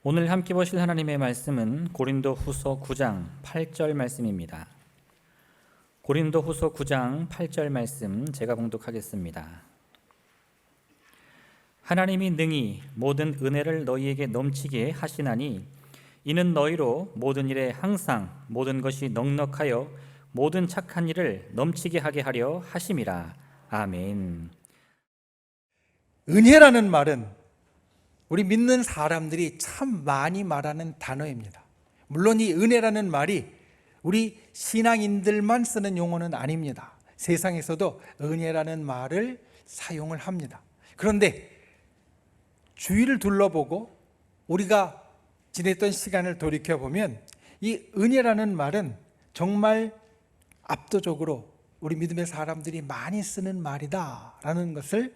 오늘 함께 보실 하나님의 말씀은 고린도후서 9장 8절 말씀입니다. 고린도후서 9장 8절 말씀 제가 봉독하겠습니다. 하나님이 능히 모든 은혜를 너희에게 넘치게 하시나니 이는 너희로 모든 일에 항상 모든 것이 넉넉하여 모든 착한 일을 넘치게 하게 하려 하심이라. 아멘. 은혜라는 말은 우리 믿는 사람들이 참 많이 말하는 단어입니다. 물론 이 은혜라는 말이 우리 신앙인들만 쓰는 용어는 아닙니다. 세상에서도 은혜라는 말을 사용을 합니다. 그런데 주위를 둘러보고 우리가 지냈던 시간을 돌이켜보면 이 은혜라는 말은 정말 압도적으로 우리 믿음의 사람들이 많이 쓰는 말이다라는 것을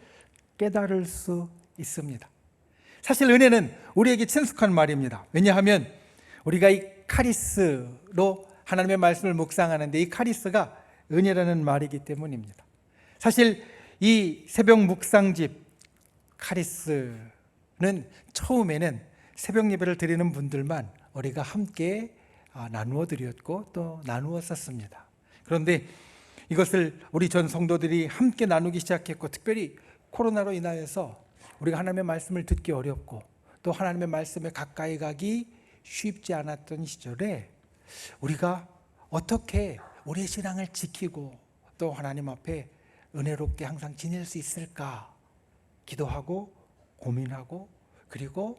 깨달을 수 있습니다. 사실 은혜는 우리에게 친숙한 말입니다. 왜냐하면 우리가 이 카리스로 하나님의 말씀을 묵상하는데 이 카리스가 은혜라는 말이기 때문입니다. 사실 이 새벽 묵상집 카리스는 처음에는 새벽 예배를 드리는 분들만 우리가 함께 나누어 드렸고 또 나누었었습니다. 그런데 이것을 우리 전 성도들이 함께 나누기 시작했고, 특별히 코로나로 인하여서 우리가 하나님의 말씀을 듣기 어렵고 또 하나님의 말씀에 가까이 가기 쉽지 않았던 시절에 우리가 어떻게 우리의 신앙을 지키고 또 하나님 앞에 은혜롭게 항상 지낼 수 있을까 기도하고 고민하고, 그리고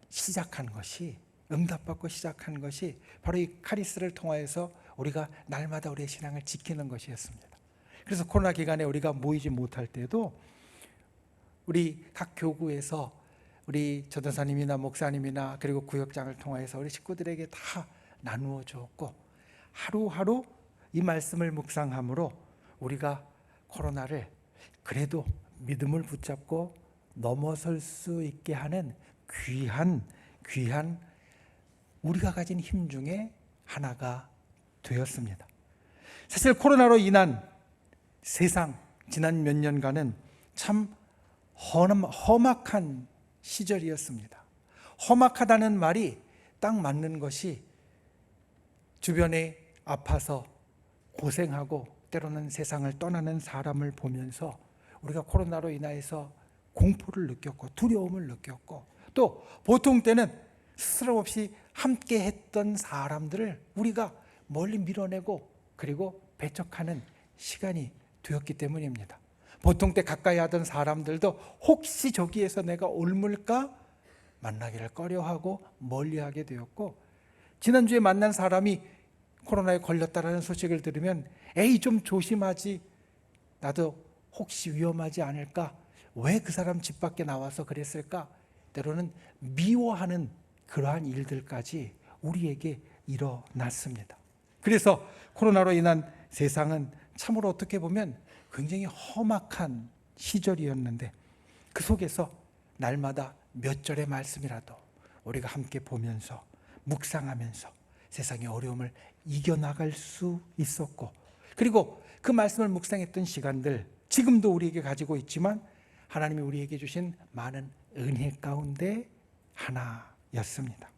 시작한 것이, 응답받고 시작한 것이 바로 이 카리스를 통하여서 우리가 날마다 우리의 신앙을 지키는 것이었습니다. 그래서 코로나 기간에 우리가 모이지 못할 때도 우리 각 교구에서 우리 전도사님이나 목사님이나 그리고 구역장을 통해서 우리 식구들에게 다 나누어 주었고, 하루하루 이 말씀을 묵상함으로 우리가 코로나를 그래도 믿음을 붙잡고 넘어설 수 있게 하는 귀한 우리가 가진 힘 중에 하나가 되었습니다. 사실 코로나로 인한 세상 지난 몇 년간은 참 험악한 시절이었습니다. 험악하다는 말이 딱 맞는 것이, 주변에 아파서 고생하고 때로는 세상을 떠나는 사람을 보면서 우리가 코로나로 인하여서 공포를 느꼈고 두려움을 느꼈고, 또 보통 때는 스스럼 없이 함께 했던 사람들을 우리가 멀리 밀어내고 그리고 배척하는 시간이 되었기 때문입니다. 보통 때 가까이 하던 사람들도 혹시 저기에서 내가 옮을까 만나기를 꺼려하고 멀리하게 되었고, 지난주에 만난 사람이 코로나에 걸렸다라는 소식을 들으면 에이 좀 조심하지, 나도 혹시 위험하지 않을까, 왜 그 사람 집 밖에 나와서 그랬을까, 때로는 미워하는 그러한 일들까지 우리에게 일어났습니다. 그래서 코로나로 인한 세상은 참으로 어떻게 보면 굉장히 험악한 시절이었는데, 그 속에서 날마다 몇 절의 말씀이라도 우리가 함께 보면서 묵상하면서 세상의 어려움을 이겨나갈 수 있었고, 그리고 그 말씀을 묵상했던 시간들 지금도 우리에게 가지고 있지만 하나님이 우리에게 주신 많은 은혜 가운데 하나였습니다.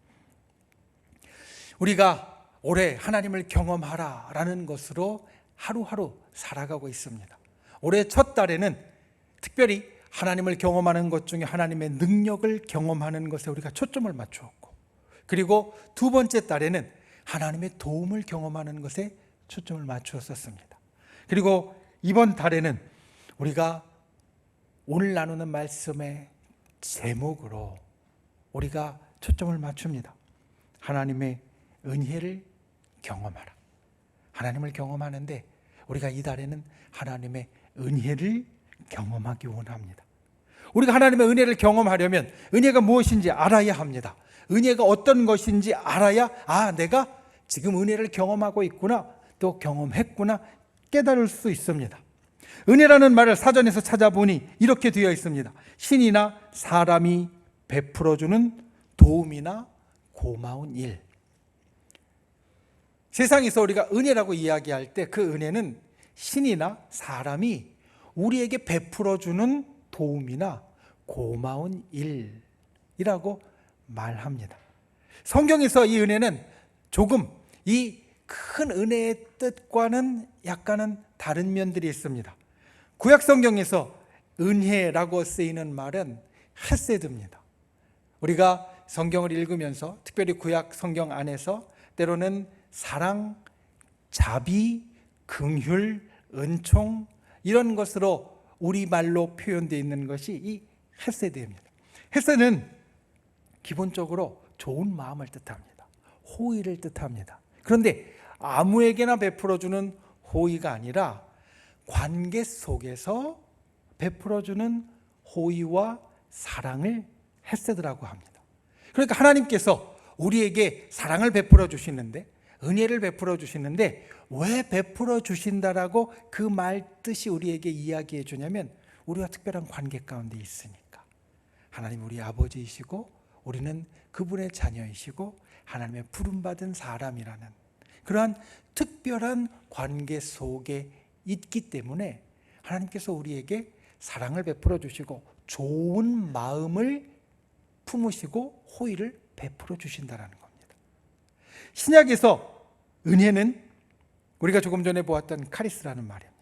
우리가 올해 하나님을 경험하라라는 것으로 하루하루 살아가고 있습니다. 올해 첫 달에는 특별히 하나님을 경험하는 것 중에 하나님의 능력을 경험하는 것에 우리가 초점을 맞추었고, 그리고 두 번째 달에는 하나님의 도움을 경험하는 것에 초점을 맞추었습니다. 그리고 이번 달에는 우리가 오늘 나누는 말씀의 제목으로 우리가 초점을 맞춥니다. 하나님의 은혜를 경험하라. 하나님을 경험하는데 우리가 이 달에는 하나님의 은혜를 경험하기 원합니다. 우리가 하나님의 은혜를 경험하려면 은혜가 무엇인지 알아야 합니다. 은혜가 어떤 것인지 알아야 내가 지금 은혜를 경험하고 있구나, 또 경험했구나 깨달을 수 있습니다. 은혜라는 말을 사전에서 찾아보니 이렇게 되어 있습니다. 신이나 사람이 베풀어주는 도움이나 고마운 일. 세상에서 우리가 은혜라고 이야기할 때 그 은혜는 신이나 사람이 우리에게 베풀어주는 도움이나 고마운 일이라고 말합니다. 성경에서 이 은혜는 조금 이 큰 은혜의 뜻과는 약간은 다른 면들이 있습니다. 구약 성경에서 은혜라고 쓰이는 말은 헤세드입니다. 우리가 성경을 읽으면서 특별히 구약 성경 안에서 때로는 사랑, 자비, 긍휼, 은총 이런 것으로 우리말로 표현되어 있는 것이 이 헤세드입니다. 헤세드는 기본적으로 좋은 마음을 뜻합니다. 호의를 뜻합니다. 그런데 아무에게나 베풀어주는 호의가 아니라 관계 속에서 베풀어주는 호의와 사랑을 헤세드라고 합니다. 그러니까 하나님께서 우리에게 사랑을 베풀어 주시는데, 은혜를 베풀어 주시는데 왜 베풀어 주신다라고 그 말 뜻이 우리에게 이야기해 주냐면 우리와 특별한 관계 가운데 있으니까. 하나님 우리 아버지이시고 우리는 그분의 자녀이시고 하나님의 부름받은 사람이라는 그러한 특별한 관계 속에 있기 때문에 하나님께서 우리에게 사랑을 베풀어 주시고 좋은 마음을 품으시고 호의를 베풀어 주신다는 겁니다. 신약에서 은혜는 우리가 조금 전에 보았던 카리스라는 말입니다.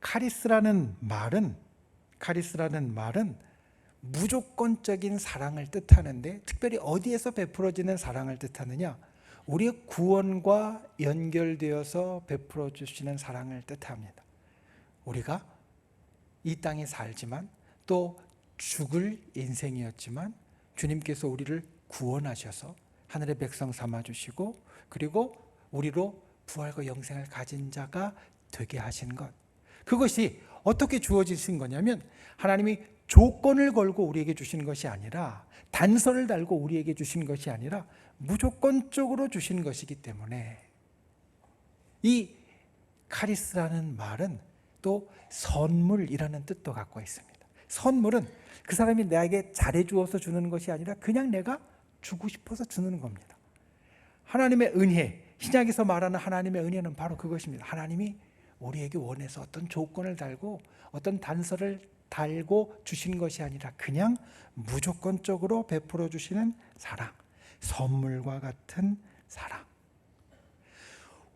카리스라는 말은 무조건적인 사랑을 뜻하는데 특별히 어디에서 베풀어지는 사랑을 뜻하느냐? 우리의 구원과 연결되어서 베풀어 주시는 사랑을 뜻합니다. 우리가 이 땅에 살지만 또 죽을 인생이었지만 주님께서 우리를 구원하셔서 하늘의 백성 삼아주시고 그리고 우리로 부활과 영생을 가진 자가 되게 하신 것, 그것이 어떻게 주어지신 거냐면 하나님이 조건을 걸고 우리에게 주신 것이 아니라, 단서를 달고 우리에게 주신 것이 아니라 무조건적으로 주신 것이기 때문에 이 카리스라는 말은 또 선물이라는 뜻도 갖고 있습니다. 선물은 그 사람이 나에게 잘해주어서 주는 것이 아니라 그냥 내가 주고 싶어서 주는 겁니다. 하나님의 은혜, 신약에서 말하는 하나님의 은혜는 바로 그것입니다. 하나님이 우리에게 원해서 어떤 조건을 달고 어떤 단서를 달고 주신 것이 아니라 그냥 무조건적으로 베풀어 주시는 사랑, 선물과 같은 사랑.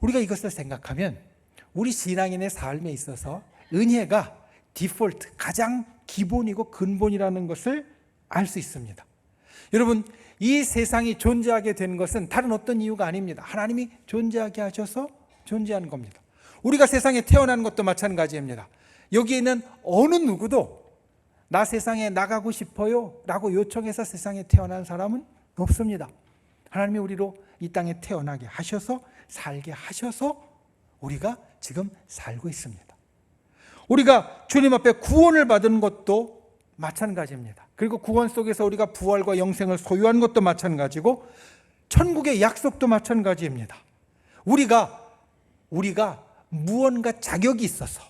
우리가 이것을 생각하면 우리 신앙인의 삶에 있어서 은혜가 디폴트, 가장 기본이고 근본이라는 것을 알 수 있습니다. 여러분, 이 세상이 존재하게 된 것은 다른 어떤 이유가 아닙니다. 하나님이 존재하게 하셔서 존재한 겁니다. 우리가 세상에 태어난 것도 마찬가지입니다. 여기에 있는 어느 누구도 나 세상에 나가고 싶어요 라고 요청해서 세상에 태어난 사람은 없습니다. 하나님이 우리로 이 땅에 태어나게 하셔서 살게 하셔서 우리가 지금 살고 있습니다. 우리가 주님 앞에 구원을 받은 것도 마찬가지입니다. 그리고 구원 속에서 우리가 부활과 영생을 소유한 것도 마찬가지고 천국의 약속도 마찬가지입니다. 우리가 무언가 자격이 있어서,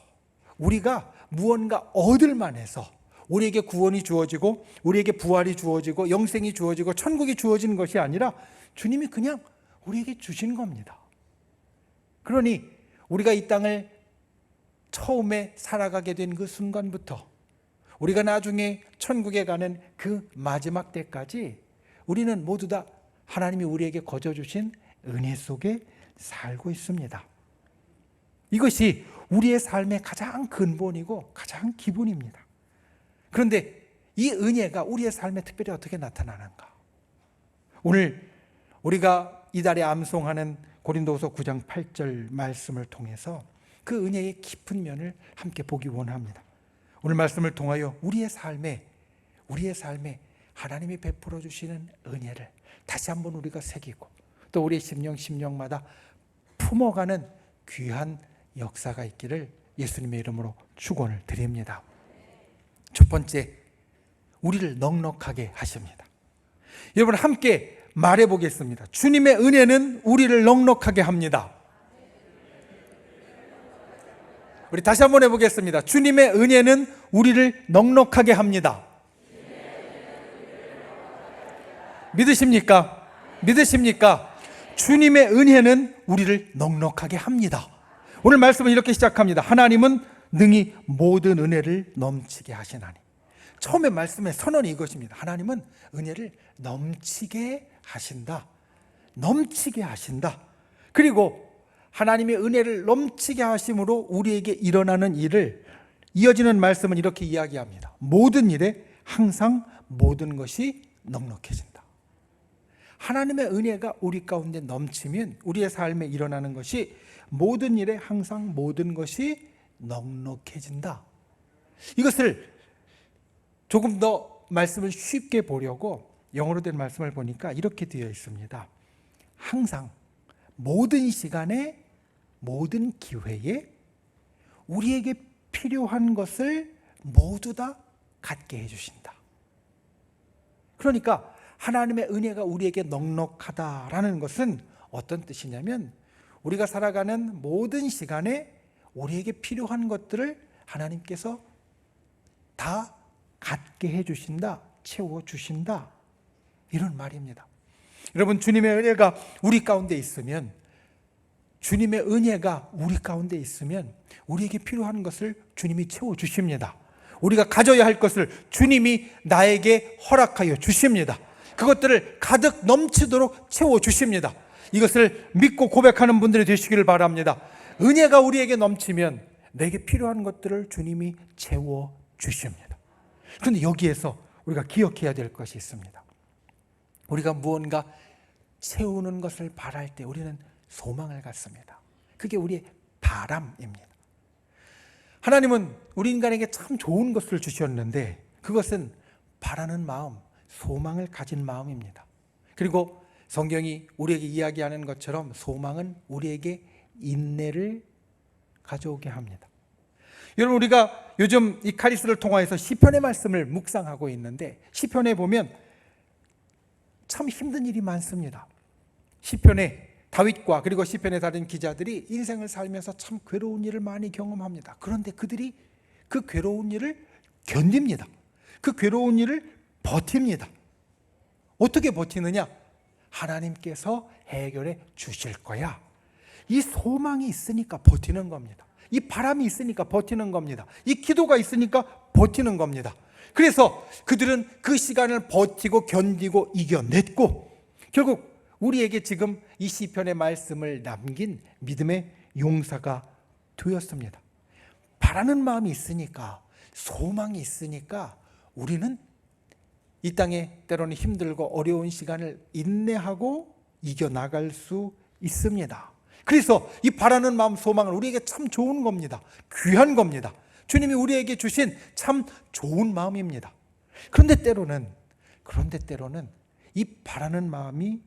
우리가 무언가 얻을 만해서 우리에게 구원이 주어지고 우리에게 부활이 주어지고 영생이 주어지고 천국이 주어진 것이 아니라 주님이 그냥 우리에게 주신 겁니다. 그러니 우리가 이 땅을 처음에 살아가게 된 그 순간부터 우리가 나중에 천국에 가는 그 마지막 때까지 우리는 모두 다 하나님이 우리에게 거저 주신 은혜 속에 살고 있습니다. 이것이 우리의 삶의 가장 근본이고 가장 기본입니다. 그런데 이 은혜가 우리의 삶에 특별히 어떻게 나타나는가? 오늘 우리가 이달에 암송하는 고린도후서 9장 8절 말씀을 통해서 그 은혜의 깊은 면을 함께 보기 원합니다. 오늘 말씀을 통하여 우리의 삶에 하나님이 베풀어 주시는 은혜를 다시 한번 우리가 새기고 또 우리의 심령마다 품어가는 귀한 역사가 있기를 예수님의 이름으로 축원을 드립니다. 첫 번째, 우리를 넉넉하게 하십니다. 여러분 함께 말해 보겠습니다. 주님의 은혜는 우리를 넉넉하게 합니다. 우리 다시 한번 해보겠습니다. 주님의 은혜는 우리를 넉넉하게 합니다. 믿으십니까? 믿으십니까? 주님의 은혜는 우리를 넉넉하게 합니다. 오늘 말씀은 이렇게 시작합니다. 하나님은 능히 모든 은혜를 넘치게 하시나니. 처음에 말씀의 선언이 이것입니다. 하나님은 은혜를 넘치게 하신다. 넘치게 하신다. 그리고 하나님의 은혜를 넘치게 하심으로 우리에게 일어나는 일을 이어지는 말씀은 이렇게 이야기합니다. 모든 일에 항상 모든 것이 넉넉해진다. 하나님의 은혜가 우리 가운데 넘치면 우리의 삶에 일어나는 것이 모든 일에 항상 모든 것이 넉넉해진다. 이것을 조금 더 말씀을 쉽게 보려고 영어로 된 말씀을 보니까 이렇게 되어 있습니다. 항상 모든 시간에 모든 기회에 우리에게 필요한 것을 모두 다 갖게 해주신다. 그러니까 하나님의 은혜가 우리에게 넉넉하다라는 것은 어떤 뜻이냐면 우리가 살아가는 모든 시간에 우리에게 필요한 것들을 하나님께서 다 갖게 해주신다, 채워주신다, 이런 말입니다. 여러분, 주님의 은혜가 우리 가운데 있으면, 주님의 은혜가 우리 가운데 있으면 우리에게 필요한 것을 주님이 채워주십니다. 우리가 가져야 할 것을 주님이 나에게 허락하여 주십니다. 그것들을 가득 넘치도록 채워주십니다. 이것을 믿고 고백하는 분들이 되시기를 바랍니다. 은혜가 우리에게 넘치면 내게 필요한 것들을 주님이 채워주십니다. 그런데 여기에서 우리가 기억해야 될 것이 있습니다. 우리가 무언가 채우는 것을 바랄 때 우리는 소망을 갖습니다. 그게 우리의 바람입니다. 하나님은 우리 인간에게 참 좋은 것을 주셨는데 그것은 바라는 마음, 소망을 가진 마음입니다. 그리고 성경이 우리에게 이야기하는 것처럼 소망은 우리에게 인내를 가져오게 합니다. 여러분, 우리가 요즘 이 카리스를 통하여서 시편의 말씀을 묵상하고 있는데 시편에 보면 참 힘든 일이 많습니다. 시편에 다윗과 그리고 시편의 다른 기자들이 인생을 살면서 참 괴로운 일을 많이 경험합니다. 그런데 그들이 그 괴로운 일을 견딥니다. 그 괴로운 일을 버팁니다. 어떻게 버티느냐? 하나님께서 해결해 주실 거야. 이 소망이 있으니까 버티는 겁니다. 이 바람이 있으니까 버티는 겁니다. 이 기도가 있으니까 버티는 겁니다. 그래서 그들은 그 시간을 버티고 견디고 이겨냈고 결국 우리에게 지금 이 시편의 말씀을 남긴 믿음의 용사가 되었습니다. 바라는 마음이 있으니까, 소망이 있으니까 우리는 이 땅에 때로는 힘들고 어려운 시간을 인내하고 이겨나갈 수 있습니다. 그래서 이 바라는 마음, 소망은 우리에게 참 좋은 겁니다. 귀한 겁니다. 주님이 우리에게 주신 참 좋은 마음입니다. 그런데 때로는 이 바라는 마음이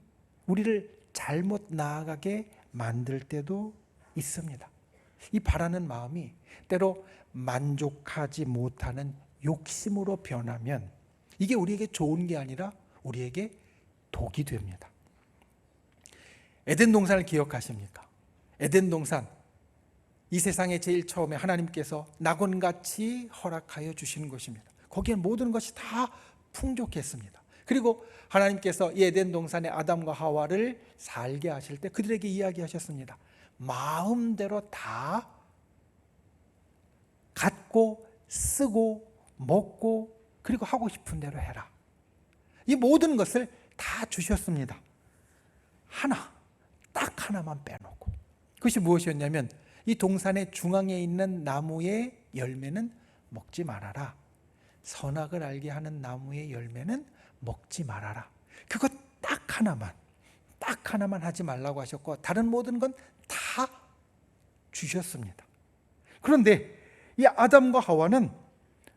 우리를 잘못 나아가게 만들 때도 있습니다. 이 바라는 마음이 때로 만족하지 못하는 욕심으로 변하면 이게 우리에게 좋은 게 아니라 우리에게 독이 됩니다. 에덴 동산을 기억하십니까? 에덴 동산, 이 세상에 제일 처음에 하나님께서 낙원같이 허락하여 주신 것입니다. 거기에 모든 것이 다 풍족했습니다. 그리고 하나님께서 이 에덴 동산에 아담과 하와를 살게 하실 때 그들에게 이야기하셨습니다. 마음대로 다 갖고 쓰고 먹고 그리고 하고 싶은 대로 해라. 이 모든 것을 다 주셨습니다. 딱 하나만 빼놓고. 그것이 무엇이었냐면 이 동산의 중앙에 있는 나무의 열매는 먹지 말아라. 선악을 알게 하는 나무의 열매는 먹지 말아라. 그거 딱 하나만 하지 말라고 하셨고 다른 모든 건 다 주셨습니다. 그런데 이 아담과 하와는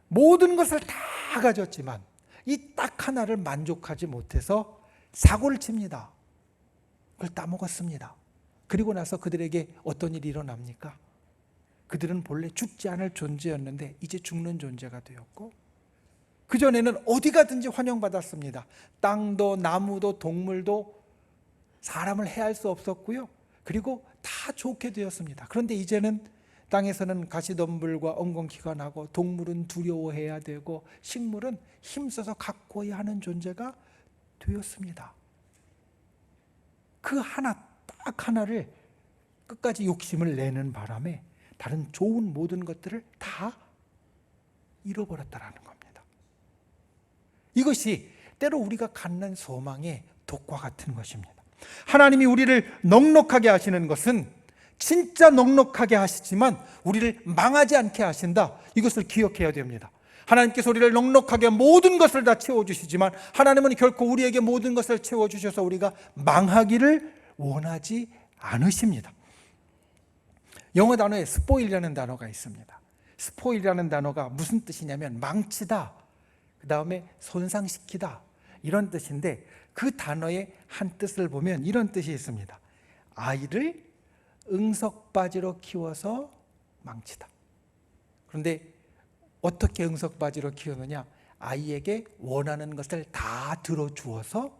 모든 것을 다 가졌지만 이 딱 하나를 만족하지 못해서 사고를 칩니다. 그걸 따먹었습니다. 그리고 나서 그들에게 어떤 일이 일어납니까? 그들은 본래 죽지 않을 존재였는데 이제 죽는 존재가 되었고 그전에는 어디 가든지 환영받았습니다. 땅도 나무도 동물도 사람을 해할 수 없었고요. 그리고 다 좋게 되었습니다. 그런데 이제는 땅에서는 가시덤불과 엉겅퀴가 나고 동물은 두려워해야 되고 식물은 힘써서 가꿔야 하는 존재가 되었습니다. 그 딱 하나를 끝까지 욕심을 내는 바람에 다른 좋은 모든 것들을 다 잃어버렸다라는 겁니다. 이것이 때로 우리가 갖는 소망의 독과 같은 것입니다. 하나님이 우리를 넉넉하게 하시는 것은 진짜 넉넉하게 하시지만 우리를 망하지 않게 하신다. 이것을 기억해야 됩니다. 하나님께서 우리를 넉넉하게 모든 것을 다 채워주시지만 하나님은 결코 우리에게 모든 것을 채워주셔서 우리가 망하기를 원하지 않으십니다. 영어 단어에 스포일이라는 단어가 있습니다. 스포일이라는 단어가 무슨 뜻이냐면 망치다, 그 다음에 손상시키다, 이런 뜻인데 그 단어의 한 뜻을 보면 이런 뜻이 있습니다. 아이를 응석바지로 키워서 망치다. 그런데 어떻게 응석바지로 키우느냐? 아이에게 원하는 것을 다 들어주어서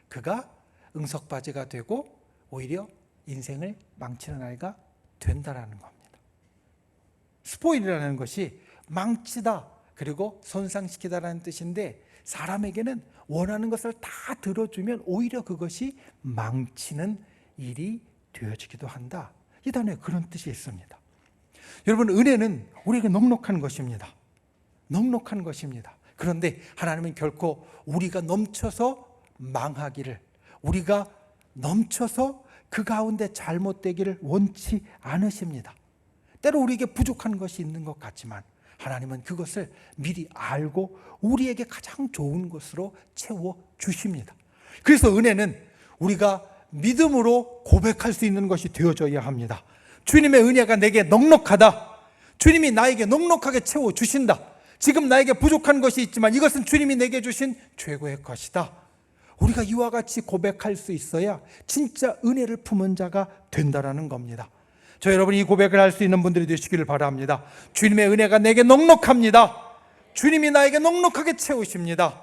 그가 응석바지가 되고 오히려 인생을 망치는 아이가 된다라는 겁니다. 스포일이라는 것이 망치다 그리고 손상시키다라는 뜻인데 사람에게는 원하는 것을 다 들어주면 오히려 그것이 망치는 일이 되어지기도 한다. 이 단어에 그런 뜻이 있습니다. 여러분, 은혜는 우리에게 넉넉한 것입니다. 넉넉한 것입니다. 그런데 하나님은 결코 우리가 넘쳐서 망하기를, 우리가 넘쳐서 그 가운데 잘못되기를 원치 않으십니다. 때로 우리에게 부족한 것이 있는 것 같지만 하나님은 그것을 미리 알고 우리에게 가장 좋은 것으로 채워주십니다. 그래서 은혜는 우리가 믿음으로 고백할 수 있는 것이 되어져야 합니다. 주님의 은혜가 내게 넉넉하다. 주님이 나에게 넉넉하게 채워주신다. 지금 나에게 부족한 것이 있지만 이것은 주님이 내게 주신 최고의 것이다. 우리가 이와 같이 고백할 수 있어야 진짜 은혜를 품은 자가 된다라는 겁니다. 저 여러분, 이 고백을 할 수 있는 분들이 되시기를 바랍니다. 주님의 은혜가 내게 넉넉합니다. 주님이 나에게 넉넉하게 채우십니다.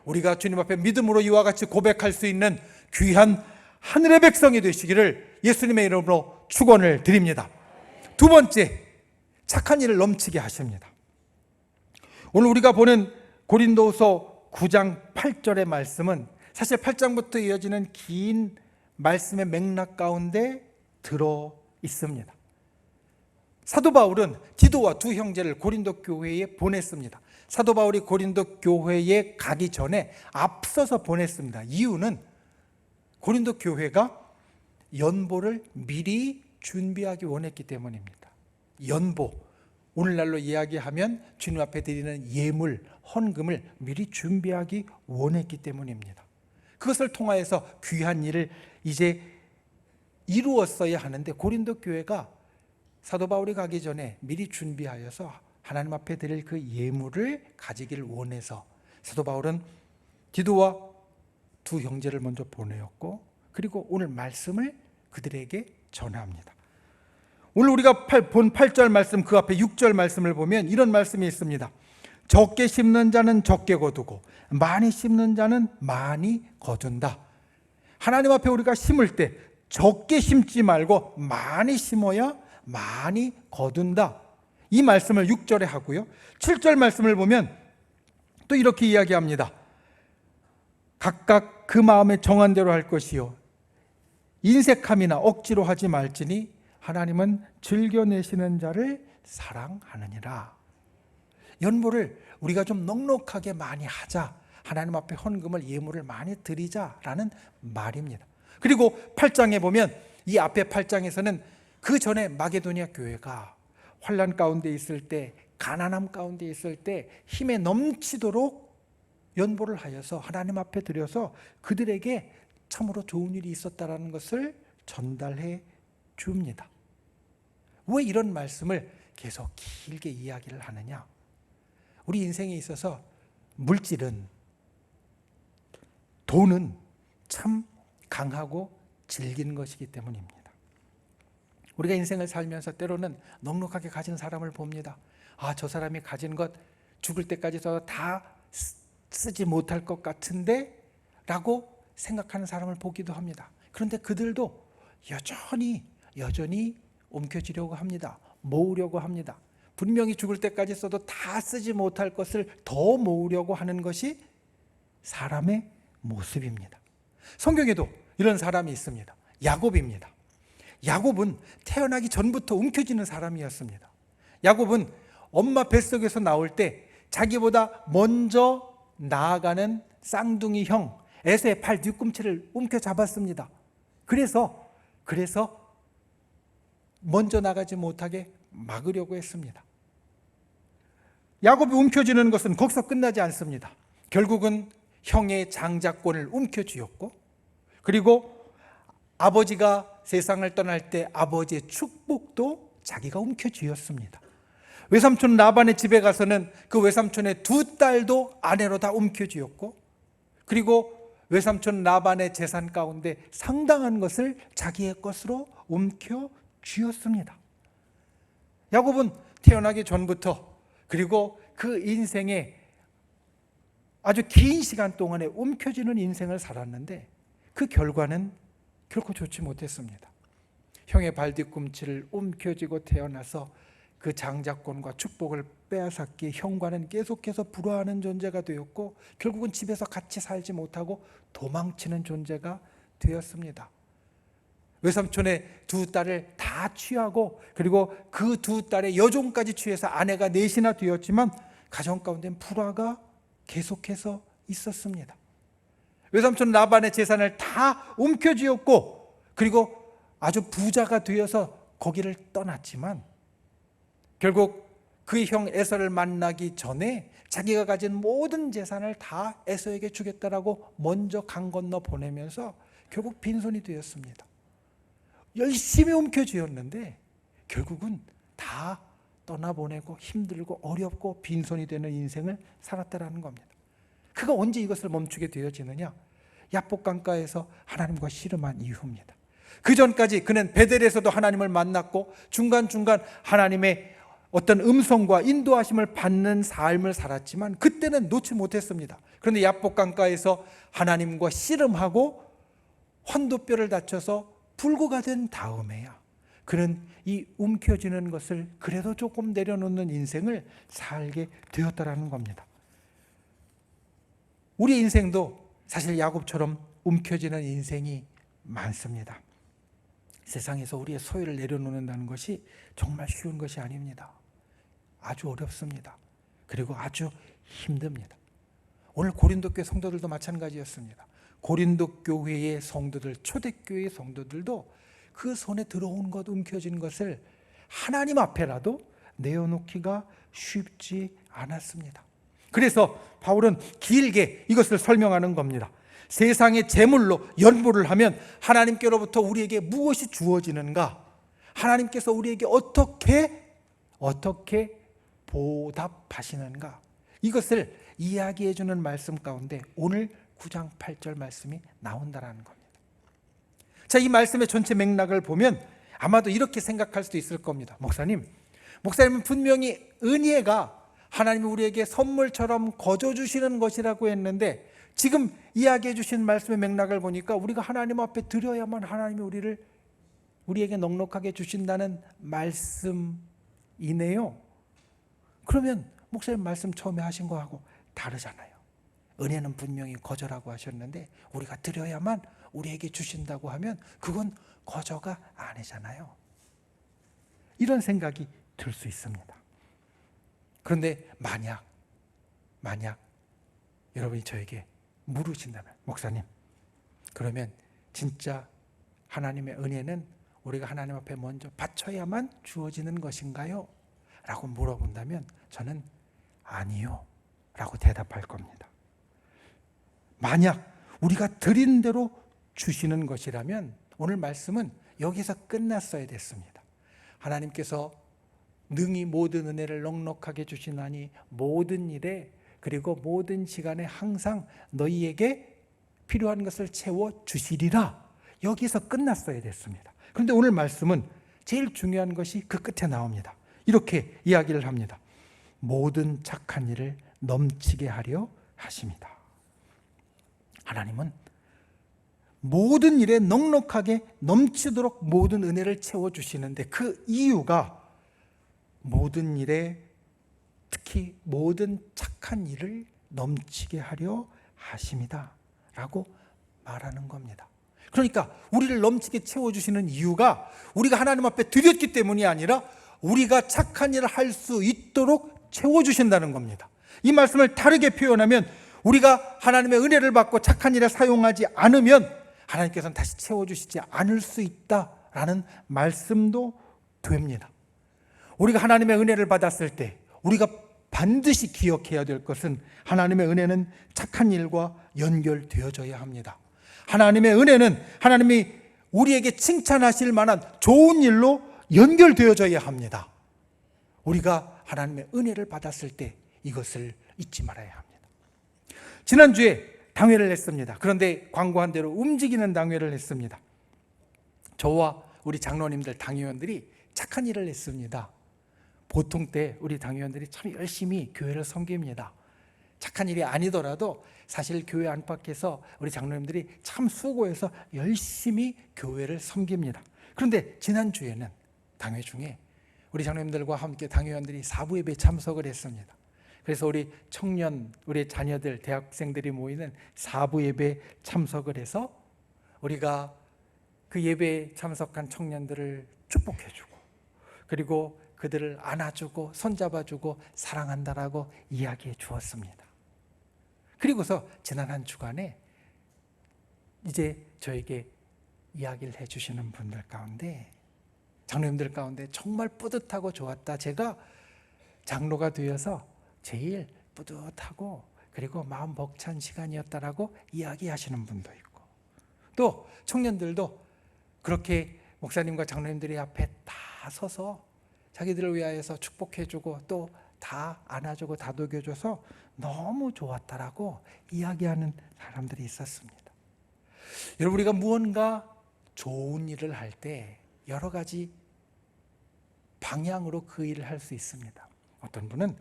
우리가 주님 앞에 믿음으로 이와 같이 고백할 수 있는 귀한 하늘의 백성이 되시기를 예수님의 이름으로 축원을 드립니다. 두 번째, 착한 일을 넘치게 하십니다. 오늘 우리가 보는 고린도후서 9장 8절의 말씀은 사실 8장부터 이어지는 긴 말씀의 맥락 가운데 들어 있습니다. 사도 바울은 디도와 두 형제를 고린도 교회에 보냈습니다. 사도 바울이 고린도 교회에 가기 전에 앞서서 보냈습니다. 이유는 고린도 교회가 연보를 미리 준비하기 원했기 때문입니다. 연보, 오늘날로 이야기하면 주님 앞에 드리는 예물, 헌금을 미리 준비하기 원했기 때문입니다. 그것을 통하여서 귀한 일을 이제 이루었어야 하는데 고린도 교회가 사도 바울이 가기 전에 미리 준비하여서 하나님 앞에 드릴 그 예물을 가지기를 원해서 사도 바울은 디도와 두 형제를 먼저 보내었고 그리고 오늘 말씀을 그들에게 전합니다. 오늘 우리가 본 8절 말씀 그 앞에 6절 말씀을 보면 이런 말씀이 있습니다. 적게 심는 자는 적게 거두고 많이 심는 자는 많이 거둔다. 하나님 앞에 우리가 심을 때 적게 심지 말고 많이 심어야 많이 거둔다. 이 말씀을 6절에 하고요. 7절 말씀을 보면 또 이렇게 이야기합니다. 각각 그 마음에 정한 대로 할 것이요 인색함이나 억지로 하지 말지니 하나님은 즐겨내시는 자를 사랑하느니라. 연보를 우리가 좀 넉넉하게 많이 하자, 하나님 앞에 헌금을 예물을 많이 드리자라는 말입니다. 그리고 8장에 보면 이 앞에 8장에서는 그 전에 마게도니아 교회가 환난 가운데 있을 때, 가난함 가운데 있을 때 힘에 넘치도록 연보를 하여서 하나님 앞에 드려서 그들에게 참으로 좋은 일이 있었다라는 것을 전달해 줍니다. 왜 이런 말씀을 계속 길게 이야기를 하느냐? 우리 인생에 있어서 물질은, 돈은 참 강하고 질긴 것이기 때문입니다. 우리가 인생을 살면서 때로는 넉넉하게 가진 사람을 봅니다. 아, 저 사람이 가진 것 죽을 때까지도 다 쓰지 못할 것 같은데 라고 생각하는 사람을 보기도 합니다. 그런데 그들도 여전히 옮겨지려고 합니다. 모으려고 합니다. 분명히 죽을 때까지 써도 다 쓰지 못할 것을 더 모으려고 하는 것이 사람의 모습입니다. 성경에도 이런 사람이 있습니다. 야곱입니다. 야곱은 태어나기 전부터 움켜쥐는 사람이었습니다. 야곱은 엄마 뱃속에서 나올 때 자기보다 먼저 나아가는 쌍둥이 형 에서의 발 뒤꿈치를 움켜잡았습니다. 그래서 먼저 나가지 못하게 막으려고 했습니다. 야곱이 움켜쥐는 것은 거기서 끝나지 않습니다. 결국은 형의 장자권을 움켜쥐었고, 그리고 아버지가 세상을 떠날 때 아버지의 축복도 자기가 움켜쥐었습니다. 외삼촌 라반의 집에 가서는 그 외삼촌의 두 딸도 아내로 다 움켜쥐었고, 그리고 외삼촌 라반의 재산 가운데 상당한 것을 자기의 것으로 움켜쥐었습니다. 야곱은 태어나기 전부터, 그리고 그 인생에 아주 긴 시간 동안에 움켜쥐는 인생을 살았는데 그 결과는 결코 좋지 못했습니다. 형의 발뒤꿈치를 움켜쥐고 태어나서 그 장자권과 축복을 빼앗았기에 형과는 계속해서 불화하는 존재가 되었고, 결국은 집에서 같이 살지 못하고 도망치는 존재가 되었습니다. 외삼촌의 두 딸을 다 취하고, 그리고 그 두 딸의 여종까지 취해서 아내가 넷이나 되었지만 가정 가운데는 불화가 계속해서 있었습니다. 외삼촌 라반의 재산을 다 움켜쥐었고, 그리고 아주 부자가 되어서 거기를 떠났지만 결국 그 형 에서를 만나기 전에 자기가 가진 모든 재산을 다 에서에게 주겠다라고 먼저 강 건너 보내면서 결국 빈손이 되었습니다. 열심히 움켜쥐었는데 결국은 다 떠나보내고 힘들고 어렵고 빈손이 되는 인생을 살았다라는 겁니다. 그가 언제 이것을 멈추게 되어지느냐? 야복 강가에서 하나님과 씨름한 이후입니다. 그 전까지 그는 베델에서도 하나님을 만났고 중간중간 하나님의 어떤 음성과 인도하심을 받는 삶을 살았지만 그때는 놓지 못했습니다. 그런데 야복 강가에서 하나님과 씨름하고 환도뼈를 다쳐서 불구가 된 다음에야 그는 이 움켜쥐는 것을 그래도 조금 내려놓는 인생을 살게 되었다라는 겁니다. 우리 인생도 사실 야곱처럼 움켜쥐는 인생이 많습니다. 세상에서 우리의 소유를 내려놓는다는 것이 정말 쉬운 것이 아닙니다. 아주 어렵습니다. 그리고 아주 힘듭니다. 오늘 고린도 교회 성도들도 마찬가지였습니다. 고린도 교회의 성도들, 초대교회의 성도들도 그 손에 들어온 것, 움켜진 것을 하나님 앞에라도 내어놓기가 쉽지 않았습니다. 그래서 바울은 길게 이것을 설명하는 겁니다. 세상의 재물로 연보를 하면 하나님께로부터 우리에게 무엇이 주어지는가? 하나님께서 우리에게 어떻게 보답하시는가? 이것을 이야기해 주는 말씀 가운데 오늘 9장 8절 말씀이 나온다라는 겁니다. 자, 이 말씀의 전체 맥락을 보면 아마도 이렇게 생각할 수도 있을 겁니다. 목사님은 분명히 은혜가 하나님이 우리에게 선물처럼 거저 주시는 것이라고 했는데 지금 이야기해 주신 말씀의 맥락을 보니까 우리가 하나님 앞에 드려야만 하나님이 우리에게 넉넉하게 주신다는 말씀이네요. 그러면 목사님 말씀 처음에 하신 거하고 다르잖아요. 은혜는 분명히 거저라고 하셨는데 우리가 드려야만 우리에게 주신다고 하면 그건 거저가 아니잖아요. 이런 생각이 들 수 있습니다. 그런데 만약 여러분이 저에게 물으신다면 목사님, 그러면 진짜 하나님의 은혜는 우리가 하나님 앞에 먼저 바쳐야만 주어지는 것인가요? 라고 물어본다면 저는 아니요 라고 대답할 겁니다. 만약 우리가 드린 대로 주시는 것이라면 오늘 말씀은 여기서 끝났어야 됐습니다. 하나님께서 능히 모든 은혜를 넉넉하게 주시나니 모든 일에 그리고 모든 시간에 항상 너희에게 필요한 것을 채워 주시리라. 여기서 끝났어야 됐습니다. 그런데 오늘 말씀은 제일 중요한 것이 그 끝에 나옵니다. 이렇게 이야기를 합니다. 모든 착한 일을 넘치게 하려 하십니다. 하나님은 모든 일에 넉넉하게 넘치도록 모든 은혜를 채워주시는데 그 이유가 모든 일에 특히 모든 착한 일을 넘치게 하려 하십니다 라고 말하는 겁니다. 그러니까 우리를 넘치게 채워주시는 이유가 우리가 하나님 앞에 드렸기 때문이 아니라 우리가 착한 일을 할 수 있도록 채워주신다는 겁니다. 이 말씀을 다르게 표현하면 우리가 하나님의 은혜를 받고 착한 일에 사용하지 않으면 하나님께서는 다시 채워주시지 않을 수 있다라는 말씀도 됩니다. 우리가 하나님의 은혜를 받았을 때 우리가 반드시 기억해야 될 것은 하나님의 은혜는 착한 일과 연결되어져야 합니다. 하나님의 은혜는 하나님이 우리에게 칭찬하실 만한 좋은 일로 연결되어져야 합니다. 우리가 하나님의 은혜를 받았을 때 이것을 잊지 말아야 합니다. 지난주에 당회를 했습니다. 그런데 광고한 대로 움직이는 당회를 했습니다. 저와 우리 장로님들, 당회원들이 착한 일을 했습니다. 보통 때 우리 당회원들이 참 열심히 교회를 섬깁니다. 착한 일이 아니더라도 사실 교회 안팎에서 우리 장로님들이 참 수고해서 열심히 교회를 섬깁니다. 그런데 지난주에는 당회 중에 우리 장로님들과 함께 당회원들이 사부 예배에 참석을 했습니다. 그래서 우리 청년, 우리 자녀들, 대학생들이 모이는 사부 예배에 참석을 해서 우리가 그 예배에 참석한 청년들을 축복해주고 그리고 그들을 안아주고 손잡아주고 사랑한다라고 이야기해 주었습니다. 그리고서 지난 한 주간에 이제 저에게 이야기를 해주시는 분들 가운데, 장로님들 가운데 정말 뿌듯하고 좋았다, 제가 장로가 되어서 제일 뿌듯하고 그리고 마음 벅찬 시간이었다라고 이야기하시는 분도 있고, 또 청년들도 그렇게 목사님과 장로님들이 앞에 다 서서 자기들을 위하여서 축복해주고 또 다 안아주고 다독여줘서 너무 좋았다라고 이야기하는 사람들이 있었습니다. 여러분, 우리가 무언가 좋은 일을 할 때 여러 가지 방향으로 그 일을 할 수 있습니다. 어떤 분은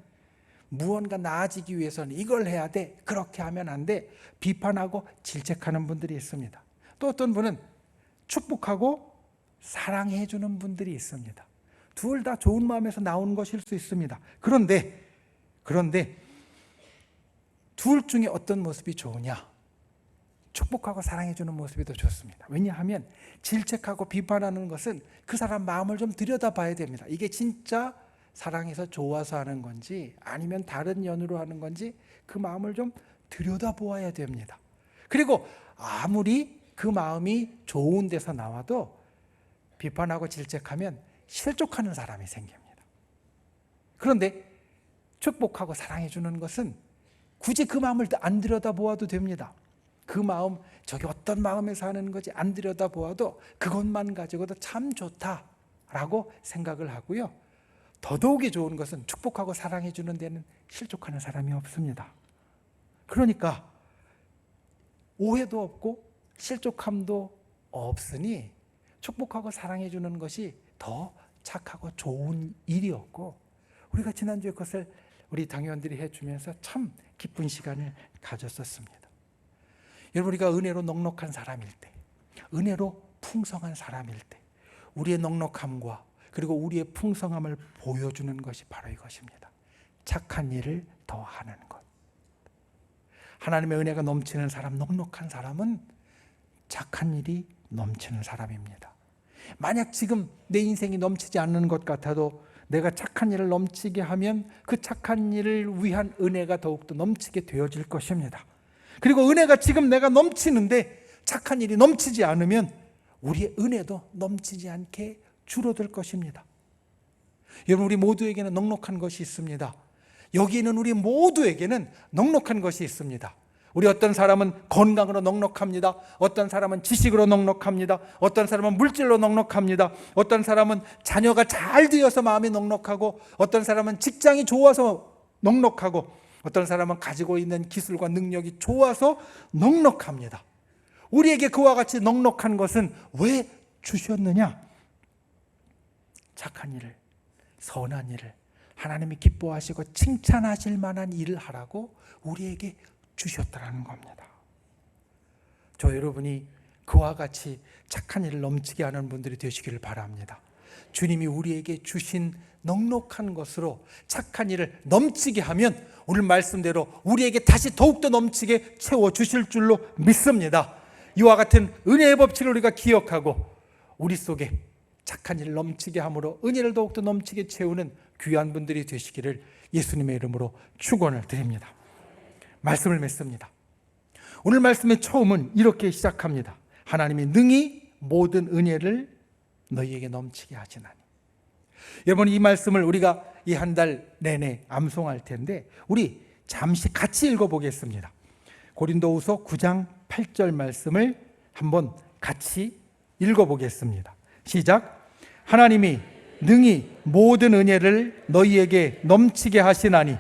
무언가 나아지기 위해서는 이걸 해야 돼, 그렇게 하면 안 돼, 비판하고 질책하는 분들이 있습니다. 또 어떤 분은 축복하고 사랑해 주는 분들이 있습니다. 둘 다 좋은 마음에서 나오는 것일 수 있습니다. 그런데 둘 중에 어떤 모습이 좋으냐? 축복하고 사랑해 주는 모습이 더 좋습니다. 왜냐하면 질책하고 비판하는 것은 그 사람 마음을 좀 들여다봐야 됩니다. 이게 진짜 사랑해서 좋아서 하는 건지 아니면 다른 연유로 하는 건지 그 마음을 좀 들여다보아야 됩니다. 그리고 아무리 그 마음이 좋은 데서 나와도 비판하고 질책하면 실족하는 사람이 생깁니다. 그런데 축복하고 사랑해 주는 것은 굳이 그 마음을 안 들여다보아도 됩니다. 그 마음, 저게 어떤 마음에서 하는 거지 안 들여다보아도 그것만 가지고도 참 좋다라고 생각을 하고요. 더더욱이 좋은 것은 축복하고 사랑해 주는 데는 실족하는 사람이 없습니다. 그러니까 오해도 없고 실족함도 없으니 축복하고 사랑해 주는 것이 더 착하고 좋은 일이었고, 우리가 지난주에 그것을 우리 당회원들이 해주면서 참 기쁜 시간을 가졌었습니다. 여러분, 우리가 은혜로 넉넉한 사람일 때, 은혜로 풍성한 사람일 때 우리의 넉넉함과 그리고 우리의 풍성함을 보여주는 것이 바로 이것입니다. 착한 일을 더하는 것. 하나님의 은혜가 넘치는 사람, 넉넉한 사람은 착한 일이 넘치는 사람입니다. 만약 지금 내 인생이 넘치지 않는 것 같아도 내가 착한 일을 넘치게 하면 그 착한 일을 위한 은혜가 더욱더 넘치게 되어질 것입니다. 그리고 은혜가 지금 내가 넘치는데 착한 일이 넘치지 않으면 우리의 은혜도 넘치지 않게 줄어들 것입니다. 여러분, 우리 모두에게는 넉넉한 것이 있습니다. 여기 있는 우리 모두에게는 넉넉한 것이 있습니다. 우리 어떤 사람은 건강으로 넉넉합니다. 어떤 사람은 지식으로 넉넉합니다. 어떤 사람은 물질로 넉넉합니다. 어떤 사람은 자녀가 잘 되어서 마음이 넉넉하고, 어떤 사람은 직장이 좋아서 넉넉하고, 어떤 사람은 가지고 있는 기술과 능력이 좋아서 넉넉합니다. 우리에게 그와 같이 넉넉한 것은 왜 주셨느냐? 착한 일을, 선한 일을, 하나님이 기뻐하시고 칭찬하실 만한 일을 하라고 우리에게 주셨다는 겁니다. 저 여러분이 그와 같이 착한 일을 넘치게 하는 분들이 되시기를 바랍니다. 주님이 우리에게 주신 넉넉한 것으로 착한 일을 넘치게 하면 오늘 말씀대로 우리에게 다시 더욱더 넘치게 채워주실 줄로 믿습니다. 이와 같은 은혜의 법칙을 우리가 기억하고 우리 속에 착한 일을 넘치게 함으로 은혜를 더욱더 넘치게 채우는 귀한 분들이 되시기를 예수님의 이름으로 축원을 드립니다. 말씀을 맺습니다. 오늘 말씀의 처음은 이렇게 시작합니다. 하나님이 능히 모든 은혜를 너희에게 넘치게 하시나니. 여러분, 이 말씀을 우리가 이 한 달 내내 암송할 텐데 우리 잠시 같이 읽어보겠습니다. 고린도후서 9장 8절 말씀을 한번 같이 읽어보겠습니다. 시작. 하나님이 능히 모든 은혜를 너희에게 넘치게 하시나니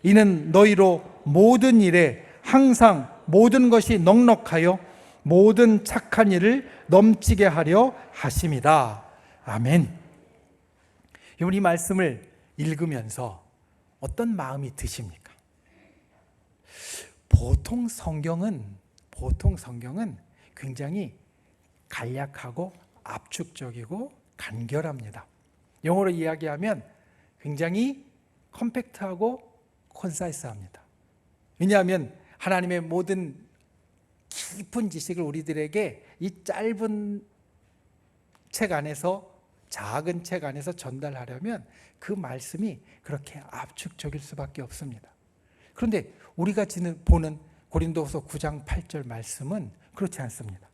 이는 너희로 모든 일에 항상 모든 것이 넉넉하여 모든 착한 일을 넘치게 하려 하심이다. 아멘. 여러분, 이 말씀을 읽으면서 어떤 마음이 드십니까? 보통 성경은 굉장히 간략하고 압축적이고 간결합니다. 영어로 이야기하면 굉장히 컴팩트하고 콘사이스합니다. 왜냐하면 하나님의 모든 깊은 지식을 우리들에게 이 짧은 책 안에서, 작은 책 안에서 전달하려면 그 말씀이 그렇게 압축적일 수밖에 없습니다. 그런데 우리가 보는 고린도후서 9장 8절 말씀은 그렇지 않습니다.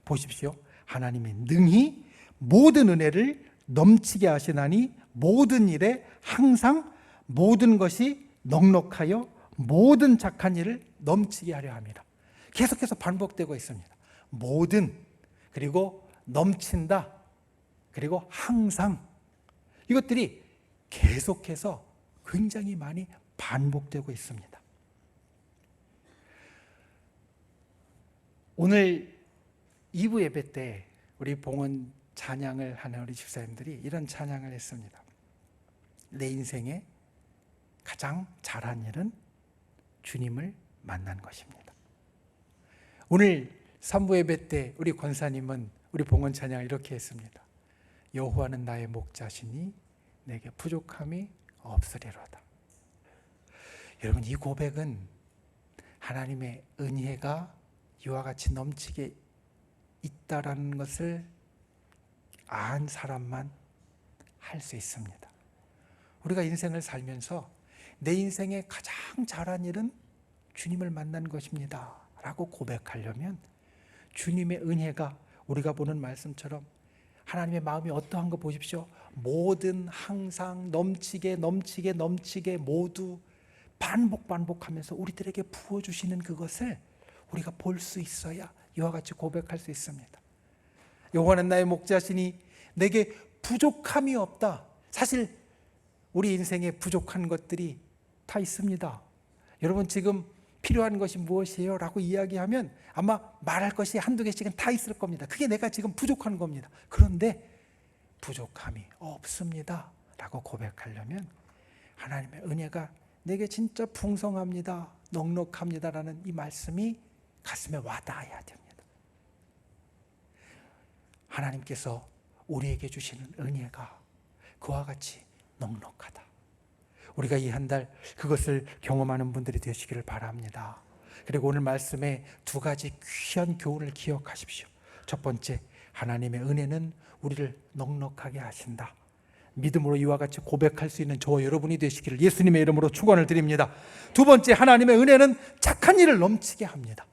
보십시오. 하나님이 능히 모든 은혜를 넘치게 하시나니 모든 일에 항상 모든 것이 넉넉하여 모든 착한 일을 넘치게 하려 합니다. 계속해서 반복되고 있습니다. 모든, 그리고 넘친다, 그리고 항상, 이것들이 계속해서 굉장히 많이 반복되고 있습니다. 오늘 2부 예배 때 우리 봉헌 찬양을 하는 우리 집사님들이 이런 찬양을 했습니다. 내 인생에 가장 잘한 일은 주님을 만난 것입니다. 오늘 3부 예배 때 우리 권사님은 우리 봉헌 찬양을 이렇게 했습니다. 여호와는 나의 목자시니 내게 부족함이 없으리로다. 여러분, 이 고백은 하나님의 은혜가 이와 같이 넘치게 있다라는 것을 안 사람만 할 수 있습니다. 우리가 인생을 살면서 내 인생에 가장 잘한 일은 주님을 만난 것입니다 라고 고백하려면 주님의 은혜가 우리가 보는 말씀처럼 하나님의 마음이 어떠한 거 보십시오. 모든, 항상, 넘치게 모두 반복하면서 우리들에게 부어주시는 그것을 우리가 볼 수 있어야 이와 같이 고백할 수 있습니다. 여호와는 나의 목자시니 내게 부족함이 없다. 사실 우리 인생에 부족한 것들이 다 있습니다. 여러분, 지금 필요한 것이 무엇이에요? 라고 이야기하면 아마 말할 것이 한두 개씩은 다 있을 겁니다. 그게 내가 지금 부족한 겁니다. 그런데 부족함이 없습니다 라고 고백하려면 하나님의 은혜가 내게 진짜 풍성합니다, 넉넉합니다 라는 이 말씀이 가슴에 와닿아야 됩니다. 하나님께서 우리에게 주시는 은혜가 그와 같이 넉넉하다. 우리가 이 한 달 그것을 경험하는 분들이 되시기를 바랍니다. 그리고 오늘 말씀에 두 가지 귀한 교훈을 기억하십시오. 첫 번째, 하나님의 은혜는 우리를 넉넉하게 하신다. 믿음으로 이와 같이 고백할 수 있는 저와 여러분이 되시기를 예수님의 이름으로 축원을 드립니다. 두 번째, 하나님의 은혜는 착한 일을 넘치게 합니다.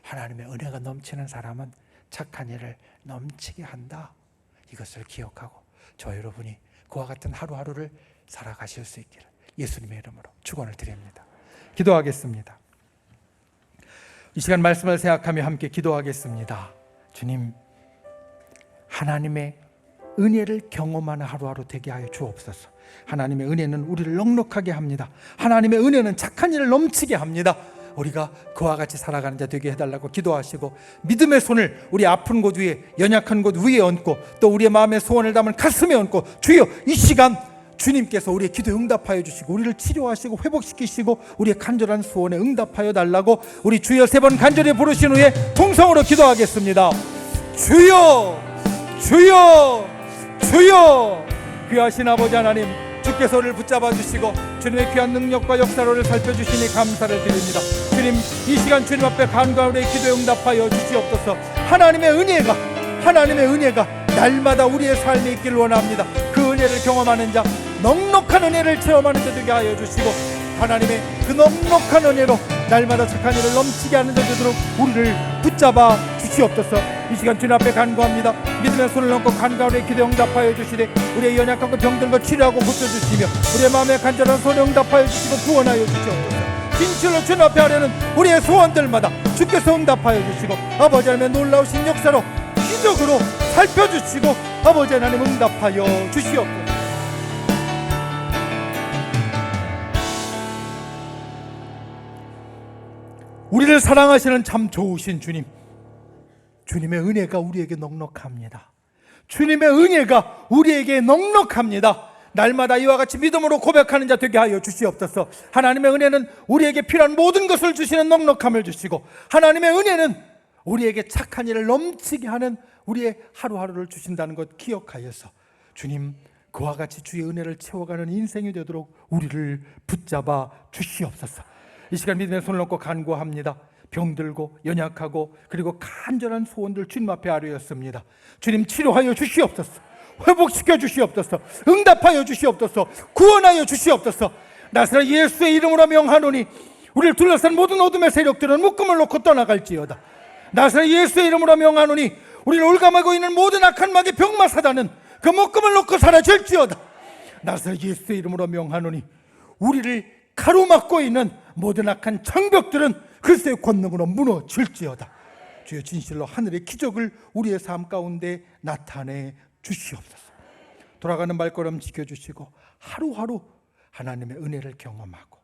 하나님의 은혜가 넘치는 사람은 착한 일을 넘치게 한다. 이것을 기억하고 저와 여러분이 그와 같은 하루하루를 살아가실 수 있기를 예수님의 이름으로 축원을 드립니다. 기도하겠습니다. 이 시간 말씀을 생각하며 함께 기도하겠습니다. 주님, 하나님의 은혜를 경험하는 하루하루 되게 하여 주옵소서. 하나님의 은혜는 우리를 넉넉하게 합니다. 하나님의 은혜는 착한 일을 넘치게 합니다. 우리가 그와 같이 살아가는 자 되게 해달라고 기도하시고 믿음의 손을 우리 아픈 곳 위에, 연약한 곳 위에 얹고 또 우리의 마음의 소원을 담은 가슴에 얹고 주여, 이 시간 주님께서 우리의 기도에 응답하여 주시고 우리를 치료하시고 회복시키시고 우리의 간절한 소원에 응답하여 달라고 우리 주여 3번 간절히 부르신 후에 통성으로 기도하겠습니다. 주여, 주여, 주여. 귀하신 아버지 하나님, 주께서 우리를 붙잡아 주시고 주님의 귀한 능력과 역사를 살펴주시니 감사를 드립니다. 주님, 이 시간 주님 앞에 간구하는 우리의 기도에 응답하여 주시옵소서. 하나님의 은혜가 날마다 우리의 삶에 있기를 원합니다. 그 은혜를 경험하는 자, 넉넉한 은혜를 체험하는 자 되게 하여 주시고 하나님의 그 넉넉한 은혜로 날마다 착한 일을 넘치게 하는 자 되도록 우리를 붙잡아 주시옵소서. 이 시간 주님 앞에 간구합니다. 믿음의 손을 얹고 간구하오니 기도 응답하여 주시되 우리의 연약한 것 병든 것 치료하고 고쳐주시며 우리의 마음에 간절한 소리 응답하여 주시고 구원하여 주시옵소서. 진실로 주님 앞에 하려는 우리의 소원들마다 주께서 응답하여 주시고 아버지 하나님의 놀라우신 역사로 기적으로 살펴주시고 아버지 하나님 응답하여 주시옵소서. 우리를 사랑하시는 참 좋으신 주님, 주님의 은혜가 우리에게 넉넉합니다. 주님의 은혜가 우리에게 넉넉합니다. 날마다 이와 같이 믿음으로 고백하는 자 되게 하여 주시옵소서. 하나님의 은혜는 우리에게 필요한 모든 것을 주시는 넉넉함을 주시고 하나님의 은혜는 우리에게 착한 일을 넘치게 하는 우리의 하루하루를 주신다는 것 기억하여서 주님, 그와 같이 주의 은혜를 채워가는 인생이 되도록 우리를 붙잡아 주시옵소서. 이 시간 믿음의 손을 얹고 간구합니다. 병들고 연약하고 그리고 간절한 소원들 주님 앞에 아뢰었습니다. 주님, 치료하여 주시옵소서. 회복시켜 주시옵소서. 응답하여 주시옵소서. 구원하여 주시옵소서. 나사렛 예수의 이름으로 명하노니 우리를 둘러싼 모든 어둠의 세력들은 묶음을 놓고 떠나갈지어다. 나사렛 예수의 이름으로 명하노니 우리를 올감하고 있는 모든 악한 마귀 병마 사단은 그 묶음을 놓고 사라질지어다. 나사렛 예수의 이름으로 명하노니 우리를 가로막고 있는 모든 악한 장벽들은 그리스도의 권능으로 무너질지어다. 주여, 진실로 하늘의 기적을 우리의 삶 가운데 나타내 주시옵소서. 돌아가는 발걸음 지켜주시고 하루하루 하나님의 은혜를 경험하고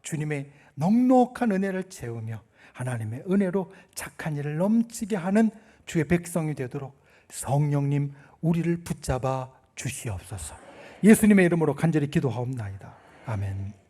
주님의 넉넉한 은혜를 채우며 하나님의 은혜로 착한 일을 넘치게 하는 주의 백성이 되도록 성령님 우리를 붙잡아 주시옵소서. 예수님의 이름으로 간절히 기도하옵나이다. 아멘.